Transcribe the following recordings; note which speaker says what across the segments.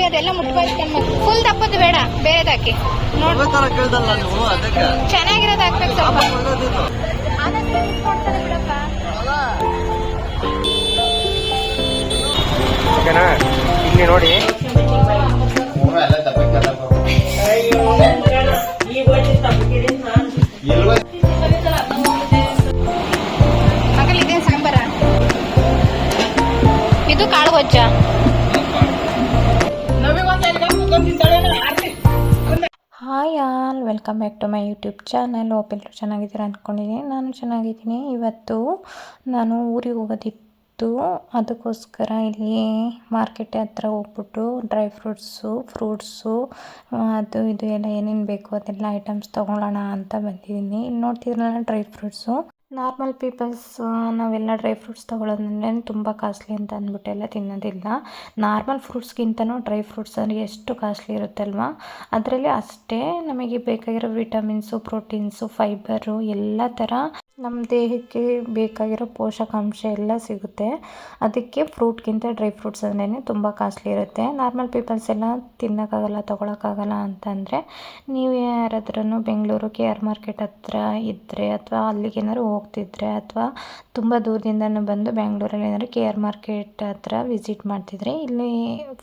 Speaker 1: ಅದೆಲ್ಲ ಮುಟ್ಕೊಂಡು ಫುಲ್ ದಪ್ಪದ್ದು ಬೇಡ, ಬೇರೆದು ಹಾಕಿ ನೋಡಿ. ಚೆನ್ನಾಗಿರೋದು ಹಾಕ್ಬೇಕು ಸ್ವಲ್ಪ.
Speaker 2: ಓಕೆನಾ? ಇಲ್ಲಿ ನೋಡಿ
Speaker 1: ಮಗಲ್ ಇದೇನು ಸಾಂಬಾರ? ಇದು ಕಾಳು ಗೊಜ್ಜ.
Speaker 3: Hi all, welcome back to my YouTube channel. Hope ಎಲ್ಲರೂ ಚೆನ್ನಾಗಿದ್ದೀರಾ ಅಂದ್ಕೊಂಡಿದ್ದೀನಿ. ನಾನು ಚೆನ್ನಾಗಿದ್ದೀನಿ. ಇವತ್ತು ನಾನು ಊರಿಗೆ ಹೋಗೋದಿತ್ತು, ಅದಕ್ಕೋಸ್ಕರ ಇಲ್ಲಿ ಮಾರ್ಕೆಟ್ ಹತ್ರ ಹೋಗ್ಬಿಟ್ಟು ಡ್ರೈ ಫ್ರೂಟ್ಸು ಅದು ಇದು ಎಲ್ಲ ಏನೇನು ಬೇಕು ಅದೆಲ್ಲ ಐಟಮ್ಸ್ ತೊಗೊಳ್ಳೋಣ ಅಂತ ಬಂದಿದ್ದೀನಿ. ಇಲ್ಲಿ ನೋಡ್ತಿದ್ರಲ್ಲ ಡ್ರೈ ಫ್ರೂಟ್ಸು. ನಾರ್ಮಲ್ ಪೀಪಲ್ಸ್ ನಾವೆಲ್ಲ ಡ್ರೈ ಫ್ರೂಟ್ಸ್ ತೊಗೊಳೋದಂದ್ರೆ ತುಂಬ ಕಾಸ್ಟ್ಲಿ ಅಂತ ಅಂದ್ಬಿಟ್ಟೆಲ್ಲ ತಿನ್ನೋದಿಲ್ಲ. ನಾರ್ಮಲ್ ಫ್ರೂಟ್ಸ್ಗಿಂತನೂ ಡ್ರೈ ಫ್ರೂಟ್ಸ್ ಅಂದರೆ ಎಷ್ಟು ಕಾಸ್ಟ್ಲಿ ಇರುತ್ತಲ್ವ, ಅದರಲ್ಲಿ ಅಷ್ಟೇ ನಮಗೆ ಬೇಕಾಗಿರೋ ವಿಟಮಿನ್ಸು, ಪ್ರೋಟೀನ್ಸು, ಫೈಬರು ಎಲ್ಲ ಥರ ನಮ್ಮ ದೇಹಕ್ಕೆ ಬೇಕಾಗಿರೋ ಪೋಷಕಾಂಶ ಎಲ್ಲ ಸಿಗುತ್ತೆ. ಅದಕ್ಕೆ ಫ್ರೂಟ್ಗಿಂತ ಡ್ರೈ ಫ್ರೂಟ್ಸ್ ಅಂದ್ರೇ ತುಂಬ ಕಾಸ್ಟ್ಲಿ ಇರುತ್ತೆ. ನಾರ್ಮಲ್ ಪೀಪಲ್ಸ್ ಎಲ್ಲ ತಿನ್ನೋಕ್ಕಾಗಲ್ಲ, ತೊಗೊಳಕ್ಕಾಗಲ್ಲ ಅಂತಂದರೆ ನೀವು ಯಾರಾದ್ರೂ ಬೆಂಗಳೂರು KR ಮಾರ್ಕೆಟ್ ಹತ್ರ ಇದ್ದರೆ ಅಥವಾ ಅಲ್ಲಿಗೇನಾದ್ರು ಹೋಗ್ತಿದ್ರೆ ಅಥವಾ ತುಂಬ ದೂರದಿಂದನೂ ಬಂದು ಬೆಂಗಳೂರಲ್ಲಿ ಏನಾದ್ರು KR ಮಾರ್ಕೆಟ್ ಹತ್ರ ವಿಸಿಟ್ ಮಾಡ್ತಿದ್ರೆ ಇಲ್ಲಿ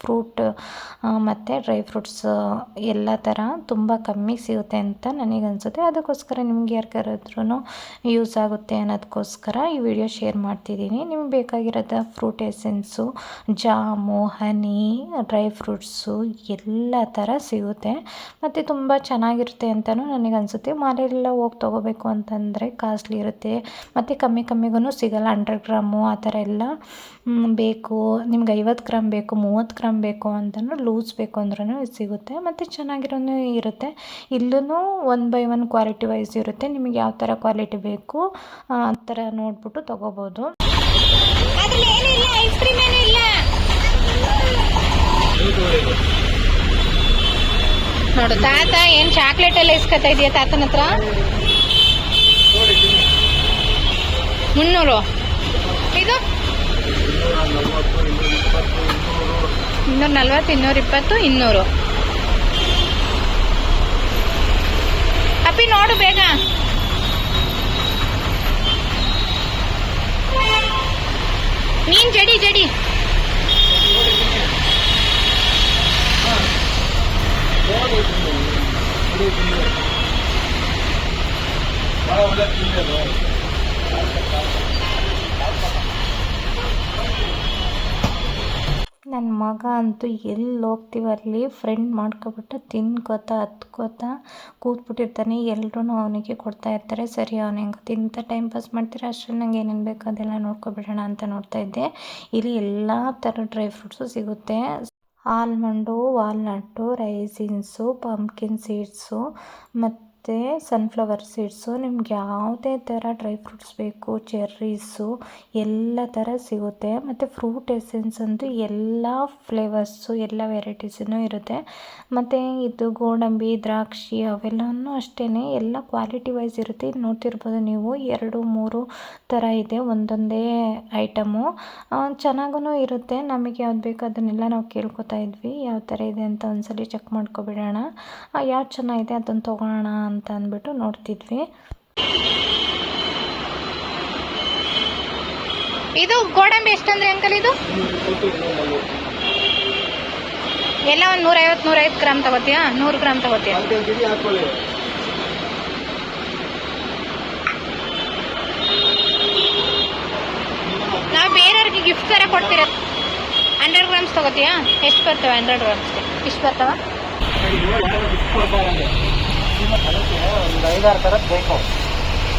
Speaker 3: ಫ್ರೂಟ್ ಮತ್ತು ಡ್ರೈ ಫ್ರೂಟ್ಸ್ ಎಲ್ಲ ಥರ ತುಂಬ ಕಮ್ಮಿ ಸಿಗುತ್ತೆ ಅಂತ ನನಗನ್ಸುತ್ತೆ. ಅದಕ್ಕೋಸ್ಕರ ನಿಮ್ಗೆ ಯಾರಿಗಾದ್ರೂ ಯೂಸ್ ಆಗುತ್ತೆ ಅನ್ನೋದಕ್ಕೋಸ್ಕರ ಈ ವಿಡಿಯೋ ಶೇರ್ ಮಾಡ್ತಿದ್ದೀನಿ. ನಿಮ್ಗೆ ಬೇಕಾಗಿರೋದು ಫ್ರೂಟ್ ಎಸೆನ್ಸು, ಜಾಮು, ಹನಿ, ಡ್ರೈ ಫ್ರೂಟ್ಸು ಎಲ್ಲ ಥರ ಸಿಗುತ್ತೆ ಮತ್ತು ತುಂಬ ಚೆನ್ನಾಗಿರುತ್ತೆ ಅಂತಲೂ ನನಗನ್ಸುತ್ತೆ. ಮಾಲೆಲ್ಲ ಹೋಗಿ ತೊಗೋಬೇಕು ಅಂತಂದರೆ ಕಾಸ್ಟ್ಲಿ ಇರುತ್ತೆ ಮತ್ತು ಕಮ್ಮಿಗೂ ಸಿಗೋಲ್ಲ. 100 ಗ್ರಾಮು ಆ ಥರ ಎಲ್ಲ ಬೇಕು. ನಿಮ್ಗೆ 50 ಗ್ರಾಮ್ ಬೇಕು, 30 ಗ್ರಾಮ್ ಬೇಕು ಅಂತಲೂ ಲೂಸ್ ಬೇಕು ಅಂದ್ರೂ ಸಿಗುತ್ತೆ ಮತ್ತು ಚೆನ್ನಾಗಿರೋನು ಇರುತ್ತೆ. ಇಲ್ಲೂ 1 by 1 ಕ್ವಾಲಿಟಿ ವೈಸ್ ಇರುತ್ತೆ. ನಿಮಗೆ ಯಾವ ಥರ ಕ್ವಾಲಿಟಿ ಬೇಕು ಆ ಥರ ನೋಡ್ಬಿಟ್ಟು ತೊಗೋಬೋದು.
Speaker 1: ನೋಡು ತಾತ ಏನು ಚಾಕ್ಲೇಟ್ ಎಲ್ಲ ಇಸ್ಕೊತಾ ಇದೆಯಾ ತಾತನ ಹತ್ರ? 300. ಇದು 240, 220, 200. ಅಪ್ಪಿ ನೋಡು ಬೇಗ. ನೀನ್ ಜಡಿ ಜಡಿ.
Speaker 3: ನನ್ನ ಮಗ ಅಂತೂ ಎಲ್ಲಿ ಹೋಗ್ತೀವಿ ಅಲ್ಲಿ ಫ್ರೆಂಡ್ ಮಾಡ್ಕೊಬಿಟ್ಟು ತಿನ್ಕೋತಾ ಹತ್ಕೋತಾ ಕೂತ್ಬಿಟ್ಟಿರ್ತಾನೆ. ಎಲ್ಲರೂ ಅವನಿಗೆ ಕೊಡ್ತಾ ಇರ್ತಾರೆ. ಸರಿ ಅವನು ಹೆಂಗೆ ತಿಂತ ಟೈಮ್ ಪಾಸ್ ಮಾಡ್ತೀರಾ ಅಷ್ಟರಲ್ಲಿ ನಂಗೆ ಏನೇನು ಬೇಕು ಅದೆಲ್ಲ ನೋಡ್ಕೊಬಿಡೋಣ ಅಂತ ನೋಡ್ತಾ ಇದ್ದೆ. ಇಲ್ಲಿ ಎಲ್ಲ ಥರ ಡ್ರೈ ಫ್ರೂಟ್ಸು ಸಿಗುತ್ತೆ. ಆಲ್ಮಂಡು, ವಾಲ್ನಟ್ಟು, ರೈಸಿನ್ಸು, ಪಂಪ್ಕಿನ್ ಸೀಡ್ಸು ಮತ್ತು ಸನ್ಫ್ಲವರ್ ಸೀಡ್ಸು, ನಿಮ್ಗೆ ಯಾವುದೇ ಥರ ಡ್ರೈ ಫ್ರೂಟ್ಸ್ ಬೇಕು, ಚೆರ್ರೀಸು ಎಲ್ಲ ಥರ ಸಿಗುತ್ತೆ. ಮತ್ತು ಫ್ರೂಟ್ ಎಸೆನ್ಸ್ ಅಂತೂ ಎಲ್ಲ ಫ್ಲೇವರ್ಸು ಎಲ್ಲ ವೆರೈಟೀಸೂ ಇರುತ್ತೆ. ಮತ್ತು ಇದು ಗೋಡಂಬಿ, ದ್ರಾಕ್ಷಿ ಅವೆಲ್ಲವೂ ಅಷ್ಟೇ ಎಲ್ಲ ಕ್ವಾಲಿಟಿ ವೈಸ್ ಇರುತ್ತೆ. ಇದು ನೋಡ್ತಿರ್ಬೋದು ನೀವು 2-3 ಥರ ಇದೆ ಒಂದೊಂದೇ ಐಟಮು. ಚೆನ್ನಾಗೂ ಇರುತ್ತೆ. ನಮಗೆ ಯಾವ್ದು ಬೇಕು ಅದನ್ನೆಲ್ಲ ನಾವು ಕೇಳ್ಕೊತಾ ಇದ್ವಿ ಯಾವ ಥರ ಇದೆ ಅಂತ ಒಂದ್ಸಲಿ ಚೆಕ್ ಮಾಡ್ಕೊಬಿಡೋಣ. ಯಾವ್ದು ಚೆನ್ನಾಗಿದೆ ಅದನ್ನು ತೊಗೊಳ್ಳೋಣ ಅಂತ ಅಂದ್ಬಿಟ್ಟು ನೋಡ್ತಿದ್ವಿ.
Speaker 1: ಇದು ಗೋಡಂಬಿ ಎಷ್ಟಂದ್ರೆ ಅಂಕಲ್? ಇದು ಎಲ್ಲ ಒಂದು 150 ಗ್ರಾಮ್ ತಗೋತೀಯಾ? 100 ಗ್ರಾಮ್ ತಗೋತೀಯಾ? ನಾವು ಬೇರೆಯವ್ರಿಗೆ ಗಿಫ್ಟ್ ಥರ ಕೊಡ್ತೀರ. 100 ಗ್ರಾಮ್ಸ್ ತಗೋತೀಯಾ? ಎಷ್ಟು ಬರ್ತವೆ 100 ಗ್ರಾಮ್ಸ್ಗೆ? ಇಷ್ಟು ಬರ್ತವ?
Speaker 2: ಒಂದು 5-6 ಥರದ್ದು ಬೇಕು.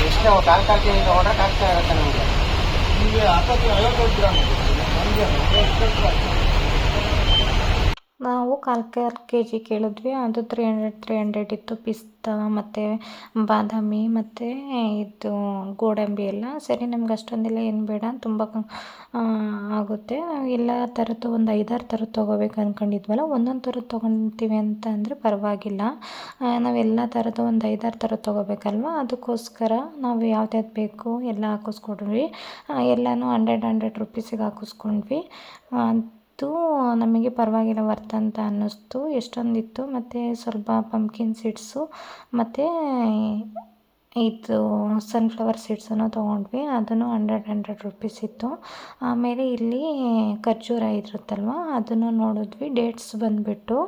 Speaker 2: ಎಷ್ಟೇ ಕಾಲು ಕೆ ಜಿ ತೊಗೊಂಡ್ರೆ ಕಾಸ್ಟ್ ಆಗುತ್ತೆ ನಮಗೆ. ನಿಮಗೆ 50 ಗ್ರಾಮ್
Speaker 3: ನಾವು ಕಾಲು KG ಕೇಳಿದ್ವಿ. ಅದು 300 ಇತ್ತು. ಪಿಸ್ತಾ ಮತ್ತು ಬಾದಾಮಿ ಮತ್ತು ಇದು ಗೋಡಂಬಿ ಎಲ್ಲ. ಸರಿ ನಮ್ಗೆ ಅಷ್ಟೊಂದೆಲ್ಲ ಏನು ಬೇಡ, ತುಂಬ ಆಗುತ್ತೆ. ನಾವು ಎಲ್ಲ ಥರದ್ದು ಒಂದು 5-6 ಥರದ್ದು ತೊಗೋಬೇಕು ಅಂದ್ಕೊಂಡಿದ್ವಲ್ಲ. ಒಂದೊಂದು ಥರದ್ದು ತೊಗೊತೀವಿ ಅಂತ ಅಂದರೆ ಪರವಾಗಿಲ್ಲ. ನಾವೆಲ್ಲ ಥರದ್ದು ಒಂದು 5-6 ಥರದ್ದು ತೊಗೋಬೇಕಲ್ವ, ಅದಕ್ಕೋಸ್ಕರ ನಾವು ಯಾವ್ದು ಬೇಕು ಎಲ್ಲ ಹಾಕಿಸ್ಕೊಂಡ್ವಿ. ಎಲ್ಲನೂ 100 ರೂಪೀಸಿಗೆ ಹಾಕಿಸ್ಕೊಂಡ್ವಿ. ಇದು ನಮಗೆ ಪರವಾಗಿಲ್ಲ ವರ್ತ್ ಅಂತ ಅನ್ನಿಸ್ತು. ಎಷ್ಟೊಂದಿತ್ತು. ಮತ್ತು ಸ್ವಲ್ಪ ಪಂಪ್ಕಿನ್ ಸೀಡ್ಸು ಮತ್ತು ಇದು ಸನ್ಫ್ಲವರ್ ಸೀಡ್ಸನ್ನು ತೊಗೊಂಡ್ವಿ. ಅದನ್ನು 100 ರುಪೀಸ್ ಇತ್ತು. ಆಮೇಲೆ ಇಲ್ಲಿ ಖರ್ಜೂರ ಇರುತ್ತಲ್ವ ಅದನ್ನು ನೋಡಿದ್ವಿ. ಡೇಟ್ಸ್ ಬಂದುಬಿಟ್ಟು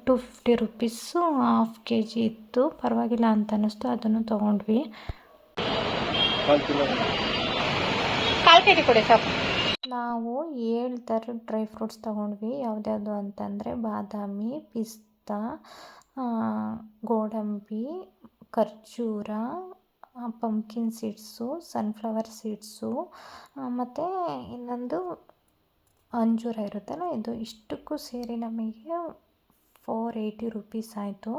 Speaker 3: 250 ರುಪೀಸು ಹಾಫ್ kg ಇತ್ತು. ಪರವಾಗಿಲ್ಲ ಅಂತ ಅನ್ನಿಸ್ತು, ಅದನ್ನು ತೊಗೊಂಡ್ವಿ.
Speaker 1: 1/4 kg ಕೊಡಿ ಸಾಕು.
Speaker 3: ನಾವು 7 ಥರದ ಡ್ರೈ ಫ್ರೂಟ್ಸ್ ತೊಗೊಂಡ್ವಿ. ಯಾವುದ್ಯಾವುದು ಅಂತಂದರೆ ಬಾದಾಮಿ, ಪಿಸ್ತಾ, ಗೋಡಂಬಿ, ಖರ್ಜೂರ, ಪಂಪ್ಕಿನ್ ಸೀಡ್ಸು, ಸನ್ಫ್ಲವರ್ ಸೀಡ್ಸು ಮತ್ತು ಇನ್ನೊಂದು ಅಂಜೂರ ಇರುತ್ತಲ್ಲ ಇದು. ಇಷ್ಟಕ್ಕೂ ಸೇರಿ ನಮಗೆ 480 ರುಪೀಸ್ ಆಯಿತು.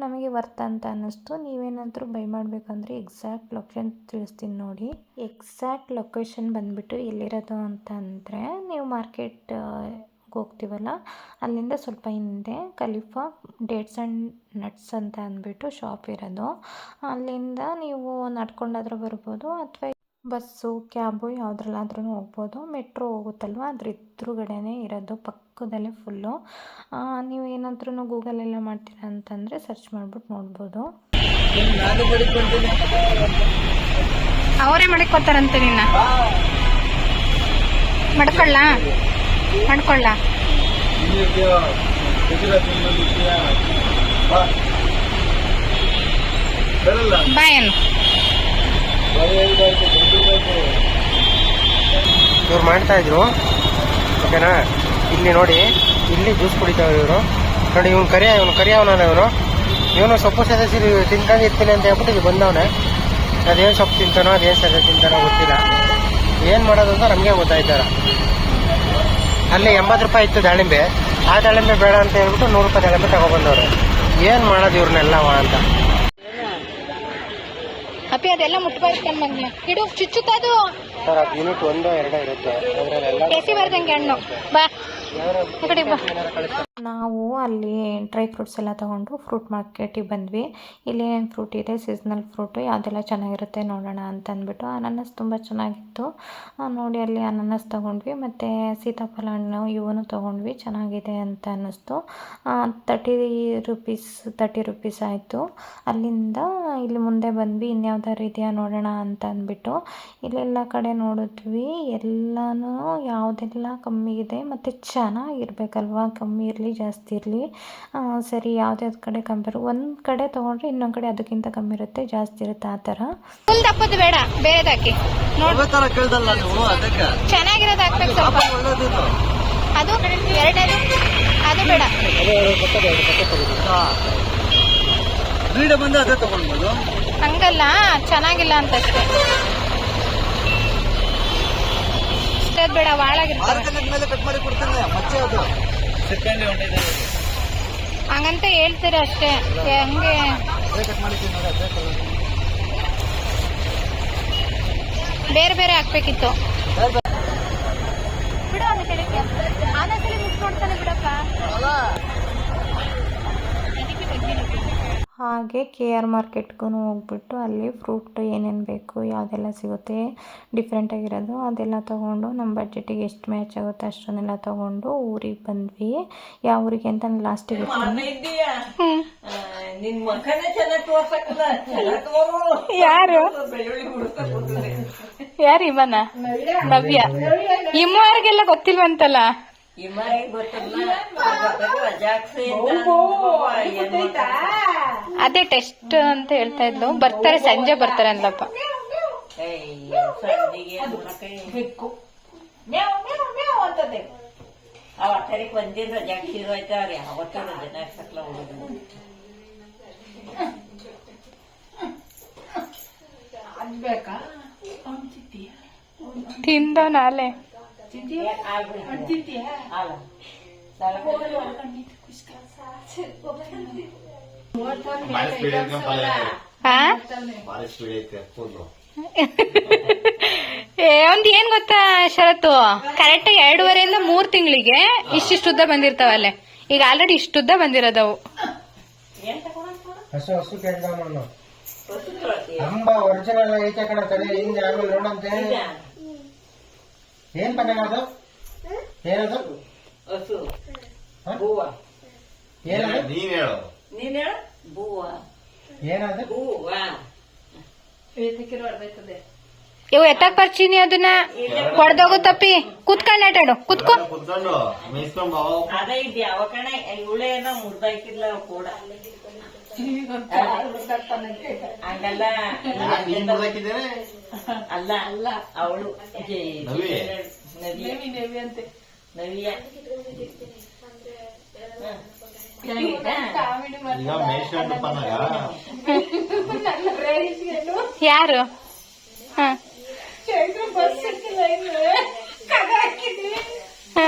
Speaker 3: ನಮಗೆ ವರ್ತ್ ಅಂತ ಅನ್ನಿಸ್ತು. ನೀವೇನಾದರೂ ಬೈ ಮಾಡಬೇಕಂದ್ರೆ ಎಕ್ಸಾಕ್ಟ್ ಲೊಕೇಶನ್ ತಿಳಿಸ್ತೀನಿ ನೋಡಿ. ಎಕ್ಸಾಕ್ಟ್ ಲೊಕೇಶನ್ ಬಂದುಬಿಟ್ಟು ಎಲ್ಲಿರೋದು ಅಂತಂದರೆ, ನೀವು ಮಾರ್ಕೆಟ್ ಹೋಗ್ತೀವಲ್ಲ ಅಲ್ಲಿಂದ ಸ್ವಲ್ಪ ಹಿಂದೆ ಖಲೀಫಾ ಡೇಟ್ಸ್ ಆ್ಯಂಡ್ ನಟ್ಸ್ ಅಂತ ಅಂದ್ಬಿಟ್ಟು ಶಾಪ್ ಇರೋದು. ಅಲ್ಲಿಂದ ನೀವು ನಡ್ಕೊಂಡಾದ್ರೂ ಬರ್ಬೋದು, ಅಥವಾ ಬಸ್ಸು ಕ್ಯಾಬು ಯಾವುದ್ರಲ್ಲಾದ್ರೂ ಹೋಗ್ಬೋದು. ಮೆಟ್ರೋ ಹೋಗುತ್ತಲ್ವ ಅದ್ರ ಎದುರುಗಡೆನೇ ಇರೋದು, ಪಕ್ಕದಲ್ಲೇ ಫುಲ್ಲು. ನೀವು ಏನಾದ್ರೂ ಗೂಗಲೆಲ್ಲ ಮಾಡ್ತೀರಾ ಅಂತಂದರೆ ಸರ್ಚ್ ಮಾಡ್ಬಿಟ್ಟು ನೋಡ್ಬೋದು.
Speaker 1: ಅವರೇ ಮಾಡಿಕೊಡ್ತಾರಂತೆ. ನಿನ್ನ ಮಾಡ್ಕೊಳ್ಳ ಬಾಯನ್
Speaker 2: ಇವ್ರು ಮಾಡ್ತಾ ಇದ್ರು, ಓಕೆನಾ. ಇಲ್ಲಿ ನೋಡಿ, ಇಲ್ಲಿ ಜ್ಯೂಸ್ ಕುಡಿತಾವ್ರು ಇವರು. ನೋಡಿ ಇವನು ಕರಿಯವನ ಇವನು ಸೊಪ್ಪು ಸದಸ್ಯ ತಿಂತಾನೆ ಇರ್ತೀನಿ ಅಂತ ಹೇಳ್ಬಿಟ್ಟು ಇಲ್ಲಿ ಬಂದವನೆ. ಅದೇನು ಸೊಪ್ಪು ತಿಂತಾನೋ ಅದೇನು ಸದಸ್ಯ ತಿಂತಾನೋ ಗೊತ್ತಿಲ್ಲ. ಏನು ಮಾಡೋದು ಅಂತ ನಮಗೆ ಗೊತ್ತಾಯ್ತಾರ. ಅಲ್ಲಿ 80 ರೂಪಾಯಿ ಇತ್ತು ದಾಳಿಂಬೆ. ಆ ದಾಳಿಂಬೆ ಬೇಡ ಅಂತ ಹೇಳ್ಬಿಟ್ಟು 100 ರೂಪಾಯಿ ದಾಳಿಂಬೆ ತಗೊಬಂದವ್ರು. ಏನು ಮಾಡೋದು ಇವ್ರನ್ನೆಲ್ಲವ ಅಂತ.
Speaker 1: ಅಪ್ಪಿ ಅದೆಲ್ಲ ಮುಟ್ಬಾರ್ದು ಕಣ್ಮಗ್ನ. ಇಡು ಚುಚ್ಚುತ್ತದು
Speaker 2: ಸರ್. ಅದು ಯೂನಿಟ್ 1 2 ಇರುತ್ತೆ.
Speaker 1: ಕೆಸಿ ಬರ್ದಂಗೆ ಹಣ್ಣು. ಬಾ ಈ ಕಡೆ ಬಾ.
Speaker 3: ನಾವು ಅಲ್ಲಿ ಡ್ರೈ ಫ್ರೂಟ್ಸ್ ಎಲ್ಲ ತೊಗೊಂಡು ಫ್ರೂಟ್ ಮಾರ್ಕೆಟಿಗೆ ಬಂದ್ವಿ. ಇಲ್ಲಿ ಏನೇನು ಫ್ರೂಟ್ ಇದೆ, ಸೀಸ್ನಲ್ ಫ್ರೂಟು ಯಾವುದೆಲ್ಲ ಚೆನ್ನಾಗಿರುತ್ತೆ ನೋಡೋಣ ಅಂತ ಅಂದ್ಬಿಟ್ಟು. ಅನಾನಸ್ ತುಂಬ ಚೆನ್ನಾಗಿತ್ತು. ನೋಡಿ ಅಲ್ಲಿ ಅನಾನಸ್ ತೊಗೊಂಡ್ವಿ. ಮತ್ತು ಸೀತಾಫಲ ಹಣ್ಣು ಇವನು ತೊಗೊಂಡ್ವಿ. ಚೆನ್ನಾಗಿದೆ ಅಂತ ಅನ್ನಿಸ್ತು. 30 ರುಪೀಸ್ ಆಯಿತು. ಅಲ್ಲಿಂದ ಇಲ್ಲಿ ಮುಂದೆ ಬಂದ್ವಿ. ಇನ್ಯಾವ್ದಾರು ಇದೆಯಾ ನೋಡೋಣ ಅಂತ ಅಂದ್ಬಿಟ್ಟು ಇಲ್ಲೆಲ್ಲ ಕಡೆ ನೋಡಿದ್ವಿ. ಎಲ್ಲನೂ ಯಾವುದೆಲ್ಲ ಕಮ್ಮಿ ಇದೆ ಮತ್ತು ಚೆನ್ನಾಗಿರ್ಬೇಕಲ್ವ, ಕಮ್ಮಿ ಇರಲಿ ಜಾಸ್ತಿ ಇರಲಿ. ಸರಿ, ಯಾವ್ದ್ಯಾವ್ದು ಕಡೆ ಕಮ್ಮಿ ಒಂದು ಕಡೆ ತೊಗೊಂಡ್ರೆ ಇನ್ನೊಂದು ಕಡೆ ಅದಕ್ಕಿಂತ ಕಮ್ಮಿ ಇರುತ್ತೆ, ಜಾಸ್ತಿ ಇರುತ್ತೆ. ಆ ಥರ
Speaker 1: ಫುಲ್ ದಪ್ಪದು ಬೇಡ, ಬೇರೆದಾಕಿ ಚೆನ್ನಾಗಿರೋದು ಹಾಕ್ಬೇಕು ಸ್ವಲ್ಪ. ಅದು ಎರಡನೇದು ಅದು ಬೇಡ. ಹಂಗಲ್ಲ, ಚೆನ್ನಾಗಿಲ್ಲ ಅಂತ ಅಷ್ಟೇ. ಇಷ್ಟದ್ ಬೇಡ, ಹಾಳಾಗಿರ್ತಾರೆ ಹಂಗಂತ ಹೇಳ್ತೀರ ಅಷ್ಟೇ. ಹಂಗೆ ಬೇರೆ ಬೇರೆ ಹಾಕ್ಬೇಕಿತ್ತು. ಬಿಡು, ಅದು ಕೆಳಕ್ಕೆ ಆನಂದಲಿ ಮುಟ್ಕೊಡ್ತಾನೆ ಬಿಡಪ್ಪ.
Speaker 3: ಹಾಗೆ KR ಮಾರ್ಕೆಟ್ಗೂ ಹೋಗ್ಬಿಟ್ಟು ಅಲ್ಲಿ ಫ್ರೂಟ್ ಏನೇನು ಬೇಕು, ಯಾವುದೆಲ್ಲ ಸಿಗುತ್ತೆ ಡಿಫ್ರೆಂಟಾಗಿರೋದು ಅದೆಲ್ಲ ತೊಗೊಂಡು ನಮ್ಮ ಬಡ್ಜೆಟಿಗೆ ಎಷ್ಟು ಮ್ಯಾಚ್ ಆಗುತ್ತೆ ಅಷ್ಟನ್ನೆಲ್ಲ ತೊಗೊಂಡು ಊರಿಗೆ ಬಂದ್ವಿ. ಯಾವ ಊರಿಗೆ ಅಂತ ನಾನು ಲಾಸ್ಟಿಗೆ
Speaker 1: ಯಾರು ಇವನ ನವ್ಯ ಇಮ್ಮವ್ರಿಗೆಲ್ಲ ಗೊತ್ತಿಲ್ವಂತಲ್ಲ. ಅದೇ ಟೆಸ್ಟ್ ಅಂತ ಹೇಳ್ತಾ ಇದ್ಲು. ಬರ್ತಾರೆ, ಸಂಜೆ ಬರ್ತಾರೆ ಅಂದ್ಲಪ್ಪ. ತಿಂದ ನಾಳೆ ಒಂದ್ ಏನ್ ಗೊತ್ತಾ ಶರತ್ತು, ಕರೆಕ್ಟ್ 2.5 3 ತಿಂಗಳಿಗೆ ಇಷ್ಟಿಷ್ಟು ಉದ್ದ ಬಂದಿರ್ತಾವಲ್ಲೇ. ಈಗ ಆಲ್ರೆಡಿ ಇಷ್ಟುದ್ದ ಬಂದಿರೋದವು.
Speaker 2: ಒರಿಜಿನಲ್ ಐತೆ ಕಣ, ತಲೆ ಹಿಂದೆ ಆಮೇಲೆ ನೋಡಂತೆ. ಏನ್ ಪನ್ನ ಏನದು
Speaker 4: ಹಸು
Speaker 2: ಹ?
Speaker 4: ಬೂವ
Speaker 2: ಏನದು
Speaker 5: ನೀನ್ ಹೇಳು.
Speaker 4: ನೀನ್ ಹೇಳ ಬೂವ
Speaker 2: ಏನದು
Speaker 4: ಬೂವ
Speaker 1: ಇವು ಎತ್ತಕ್ ಬರ್ಚೀನಿ ಅದನ್ನ ಹೊಡೆದೋಗು ತಪ್ಪಿ ಕುತ್ಕೊಂಡ್ ಆಟಾಡು ಕುತ್ಕೋ
Speaker 5: ಕುತ್ಕೊಂಡು ಮೇಯ್ಸ್ಕೊಂಡ್ ಬಾ.
Speaker 4: ಅದೇ ಇದ್ದ ಯಾವ ಕಣ ಇವಳೆ ಏನೋ ಮುರ್ದಾಕಿರ್ಲ ಕೂಡ ಹಂಗಲ್ಲ
Speaker 5: ಯಾಕ್ ನೀನ್ ಮುರ್ದಾಕಿದ್ದೇನೆ?
Speaker 4: ಅಲ್ಲ ಅಲ್ಲ ಅವಳು
Speaker 5: ನವಿ.
Speaker 4: ನವಿಯ
Speaker 5: ಈಗ ಮೇಯ್ಸ್ಕೊಂಡು ಪನ್ನಾಗ
Speaker 1: ಯಾರು ಹ ಹ.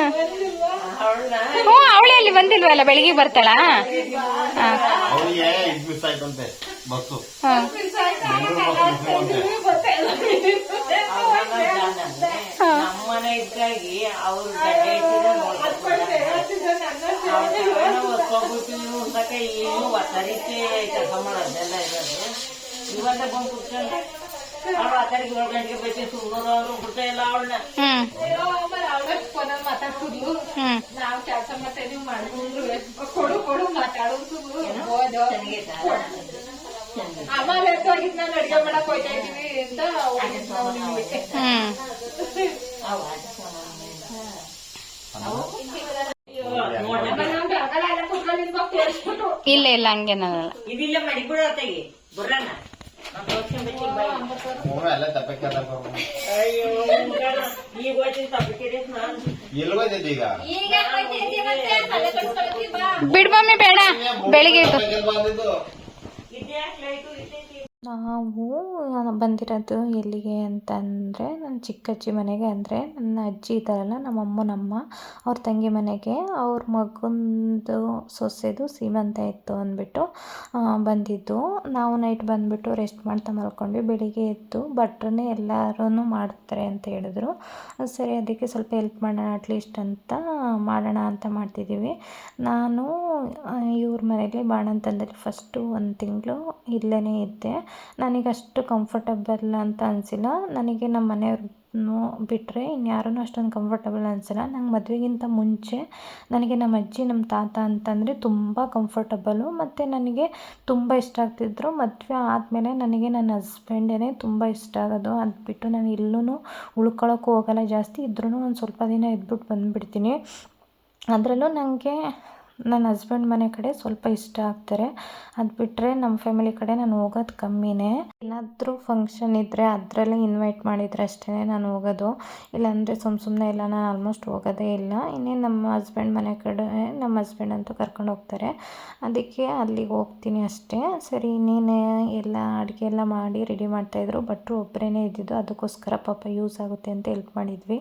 Speaker 4: ಅವಳನ್ನ
Speaker 1: ಹ್ಞೂ ಅವಳೇ ಅಲ್ಲಿ ಬಂದಿಲ್ವಲ್ಲ ಬೆಳಿಗ್ಗೆ ಬರ್ತಾಳಾ ಹ.
Speaker 5: ಅವಳಿಗೆ ಇದ್ ಮಿಸ್ ಆಯ್ತಂತೆ ಬಸ್ಸು.
Speaker 1: ಹ.
Speaker 5: ಬೆಂಗಳೂರು ಬಸ್
Speaker 4: ನಮ್ಮನೆ ಇದ್ದಾಗಿ ಅವ್ರ ಹೊಸ್ಕೊಬಿಟ್ಟು ಏನು ಒತ್ತರಿಕೆ ಕೆಲಸ ಮಾಡೋದೆಲ್ಲ ಇರೋದು ಇವತ್ತೇ ಬಂದು ಕುತ್ಕೊಂಡೆ ಅವ್ರು ಆ ಕಡೆಗೆ 7 ಗಂಟೆಗೆ ಬೈತಿ ಸುಮ್ಮನೆ ಅವರು ಬಿಡ್ತಾ ಇಲ್ಲ ಅವಳನ್ನ
Speaker 1: ಹ್ಮ್ ಹ್ಮ್ ಹ್ಮ್ ಇಲ್ಲ ಇಲ್ಲ ಹಂಗೇನಲ್ಲ
Speaker 4: ಇದಿಲ್ಲ ಮಡಿಬಿಡ ತೆಗಿ ಬರೋಣ
Speaker 5: ಎಲ್ಲ ತಪ್ಪಕ್ಕೆ
Speaker 4: ಅಯ್ಯೋ ಈಗ ಹೋಯ್ತೀನಿ ತಪ್ಪಿಕೆರೆ ನಾನು
Speaker 5: ಎಲ್ಗೋಯ್ತೈತಿ ಈಗ
Speaker 1: ಬಿಡ್ ಮಮ್ಮಿ ಬೇಡ ಬೆಳಿಗ್ಗೆ ಇದ್ದು
Speaker 5: ಬಂದಿದ್ದು
Speaker 4: ಇದ್ಯಾಕೆ ಲೈಟು ಇರ್ತೈತಿ
Speaker 3: ನಾವು ಬಂದಿರೋದು ಎಲ್ಲಿಗೆ ಅಂತಂದರೆ ನನ್ನ ಚಿಕ್ಕಜ್ಜಿ ಮನೆಗೆ, ಅಂದರೆ ನನ್ನ ಅಜ್ಜಿ ಇದ್ದಾರಲ್ಲ ನಮ್ಮಮ್ಮ ಅವ್ರ ತಂಗಿ ಮನೆಗೆ. ಅವ್ರ ಮಗಂದು ಸೊಸೆದು ಸೀಮಂತ ಇತ್ತು ಅಂದ್ಬಿಟ್ಟು ಬಂದಿದ್ದು. ನಾವು ನೈಟ್ ಬಂದುಬಿಟ್ಟು ರೆಸ್ಟ್ ಮಾಡ್ತಾ ಮಲ್ಕೊಂಡ್ವಿ. ಬೆಳಿಗ್ಗೆ ಎದ್ದು ಭಟ್ರನ್ನೇ ಎಲ್ಲರೂ ಮಾಡ್ತಾರೆ ಅಂತ ಹೇಳಿದ್ರು. ಸರಿ ಅದಕ್ಕೆ ಸ್ವಲ್ಪ ಹೆಲ್ಪ್ ಮಾಡೋಣ ಅಟ್ಲೀಸ್ಟ್ ಅಂತ ಮಾಡೋಣ ಅಂತ ಮಾಡ್ತಿದ್ದೀವಿ. ನಾನು ಇವ್ರ ಮನೇಲಿ ಬಾಣಂತನದಲ್ಲಿ ಫಸ್ಟು 1 ತಿಂಗಳು ಇಲ್ಲೇ ಇದ್ದೆ. ನನಗಷ್ಟು ಕಂಫರ್ಟಬಲ್ ಅಂತ ಅನಿಸಿಲ್ಲ. ನನಗೆ ನಮ್ಮ ಮನೆಯವ್ರನ್ನೂ ಬಿಟ್ಟರೆ ಇನ್ಯಾರೂ ಅಷ್ಟೊಂದು ಕಂಫರ್ಟಬಲ್ ಅನಿಸಿಲ್ಲ. ನಂಗೆ ಮದುವೆಗಿಂತ ಮುಂಚೆ ನನಗೆ ನಮ್ಮ ಅಜ್ಜಿ ನಮ್ಮ ತಾತ ಅಂತಂದರೆ ತುಂಬ ಕಂಫರ್ಟಬಲು ಮತ್ತು ನನಗೆ ತುಂಬ ಇಷ್ಟ ಆಗ್ತಿದ್ರು. ಮದುವೆ ಆದಮೇಲೆ ನನಗೆ ನನ್ನ ಹಸ್ಬೆಂಡೇ ತುಂಬ ಇಷ್ಟ ಆಗೋದು. ಅದು ಬಿಟ್ಟು ನಾನು ಎಲ್ಲೂ ಉಳ್ಕೊಳಕ್ಕೂ ಹೋಗಲ್ಲ ಜಾಸ್ತಿ. ಇದ್ರೂ ಒಂದು ಸ್ವಲ್ಪ ದಿನ ಇದ್ಬಿಟ್ಟು ಬಂದುಬಿಡ್ತೀನಿ. ಅದರಲ್ಲೂ ನನಗೆ ನನ್ನ ಹಸ್ಬೆಂಡ್ ಮನೆ ಕಡೆ ಸ್ವಲ್ಪ ಇಷ್ಟ ಆಗ್ತಾರೆ. ಅದು ಬಿಟ್ಟರೆ ನಮ್ಮ ಫ್ಯಾಮಿಲಿ ಕಡೆ ನಾನು ಹೋಗೋದು ಕಮ್ಮಿನೇ. ಏನಾದರೂ ಫಂಕ್ಷನ್ ಇದ್ದರೆ ಅದರಲ್ಲೇ ಇನ್ವೈಟ್ ಮಾಡಿದರೆ ಅಷ್ಟೇ ನಾನು ಹೋಗೋದು. ಇಲ್ಲಾಂದರೆ ಸುಮ್ಮನೆ ಎಲ್ಲ ನಾನು ಆಲ್ಮೋಸ್ಟ್ ಹೋಗೋದೇ ಇಲ್ಲ. ಇನ್ನೇನು ನಮ್ಮ ಹಸ್ಬೆಂಡ್ ಮನೆ ಕಡೆ ನಮ್ಮ ಹಸ್ಬೆಂಡ್ ಅಂತೂ ಕರ್ಕೊಂಡು ಹೋಗ್ತಾರೆ, ಅದಕ್ಕೆ ಅಲ್ಲಿಗೆ ಹೋಗ್ತೀನಿ ಅಷ್ಟೇ. ಸರಿ ಇನ್ನೇನು ಎಲ್ಲ ಅಡುಗೆ ಎಲ್ಲ ಮಾಡಿ ರೆಡಿ ಮಾಡ್ತಾಯಿದ್ರು. ಭಟ್ರು ಒಬ್ಬರೇ ಇದ್ದಿದ್ದು, ಅದಕ್ಕೋಸ್ಕರ ಪಾಪ ಯೂಸ್ ಆಗುತ್ತೆ ಅಂತ ಹೆಲ್ಪ್ ಮಾಡಿದ್ವಿ.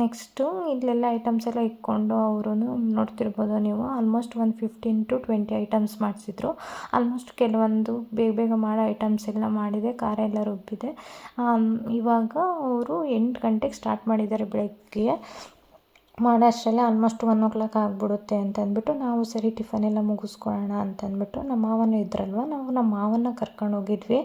Speaker 3: ನೆಕ್ಸ್ಟು ಇಲ್ಲೆಲ್ಲ ಐಟಮ್ಸ್ ಎಲ್ಲ ಇಟ್ಕೊಂಡು ಅವರು ನೋಡ್ತಿರ್ಬೋದು ನೀವು, ಆಲ್ಮೋಸ್ಟ್ ಒಂದು 15 to 20 ಐಟಮ್ಸ್ ಮಾಡಿಸಿದ್ರು. ಆಲ್ಮೋಸ್ಟ್ ಕೆಲವೊಂದು ಬೇಗ ಮಾಡೋ ಐಟಮ್ಸ್ ಎಲ್ಲ ಮಾಡಿದೆ, ಖಾರ ಎಲ್ಲ ರುಬ್ಬಿದೆ. ಇವಾಗ ಅವರು 8 ಗಂಟೆಗೆ ಸ್ಟಾರ್ಟ್ ಮಾಡಿದ್ದಾರೆ ಬೆಳಗ್ಗೆ. ಮಾಡೋ ಅಷ್ಟರಲ್ಲೇ ಆಲ್ಮೋಸ್ಟ್ 1 o'clock ಆಗಿಬಿಡುತ್ತೆ ಅಂತಂದ್ಬಿಟ್ಟು ನಾವು ಸರಿ ಟಿಫನ್ ಎಲ್ಲ ಮುಗಿಸ್ಕೊಳ್ಳೋಣ ಅಂತಂದ್ಬಿಟ್ಟು ನಮ್ಮ ಮಾವನೂ ಇದ್ರಲ್ವ, ನಾವು ನಮ್ಮ ಮಾವನ್ನ ಕರ್ಕೊಂಡು ಹೋಗಿದ್ವಿ.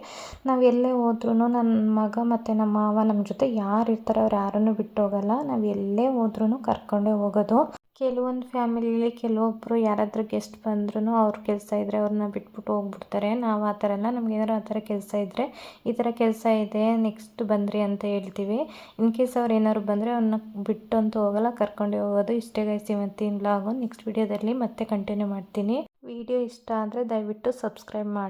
Speaker 3: ನಾವು ಎಲ್ಲೇ ಹೋದ್ರೂ ನನ್ನ ಮಗ ಮತ್ತು ನಮ್ಮ ಮಾವ ನಮ್ಮ ಜೊತೆ ಯಾರು ಇರ್ತಾರೋ ಅವ್ರು ಯಾರನ್ನೂ ಬಿಟ್ಟು ಹೋಗಲ್ಲ. ನಾವು ಎಲ್ಲೇ ಹೋದ್ರೂ ಕರ್ಕೊಂಡೇ ಹೋಗೋದು. ಕೆಲವೊಂದು ಫ್ಯಾಮಿಲಿಲಿ ಕೆಲವೊಬ್ಬರು ಯಾರಾದರೂ ಗೆಸ್ಟ್ ಬಂದ್ರೂ ಅವ್ರ ಕೆಲಸ ಇದ್ದರೆ ಅವ್ರನ್ನ ಬಿಟ್ಬಿಟ್ಟು ಹೋಗ್ಬಿಡ್ತಾರೆ. ನಾವು ಆ ಥರ ಎಲ್ಲ, ನಮಗೇನಾದ್ರು ಆ ಥರ ಕೆಲಸ ಇದ್ದರೆ ಈ ಥರ ಕೆಲಸ ಇದೆ ನೆಕ್ಸ್ಟ್ ಬಂದ್ರಿ ಅಂತ ಹೇಳ್ತೀವಿ. ಇನ್ ಕೇಸ್ ಅವ್ರು ಏನಾದ್ರು ಬಂದರೆ ಅವ್ರನ್ನ ಬಿಟ್ಟಂತೂ ಹೋಗಲ್ಲ, ಕರ್ಕೊಂಡೇ ಹೋಗೋದು. ಇಷ್ಟೇ ಗೈಸ್ ಇವತ್ತಿನ ವ್ಲಾಗು. ನೆಕ್ಸ್ಟ್ ವೀಡಿಯೋದಲ್ಲಿ ಮತ್ತೆ ಕಂಟಿನ್ಯೂ ಮಾಡ್ತೀನಿ. ವಿಡಿಯೋ ಇಷ್ಟ ಆದರೆ ದಯವಿಟ್ಟು ಸಬ್ಸ್ಕ್ರೈಬ್ ಮಾಡಿ.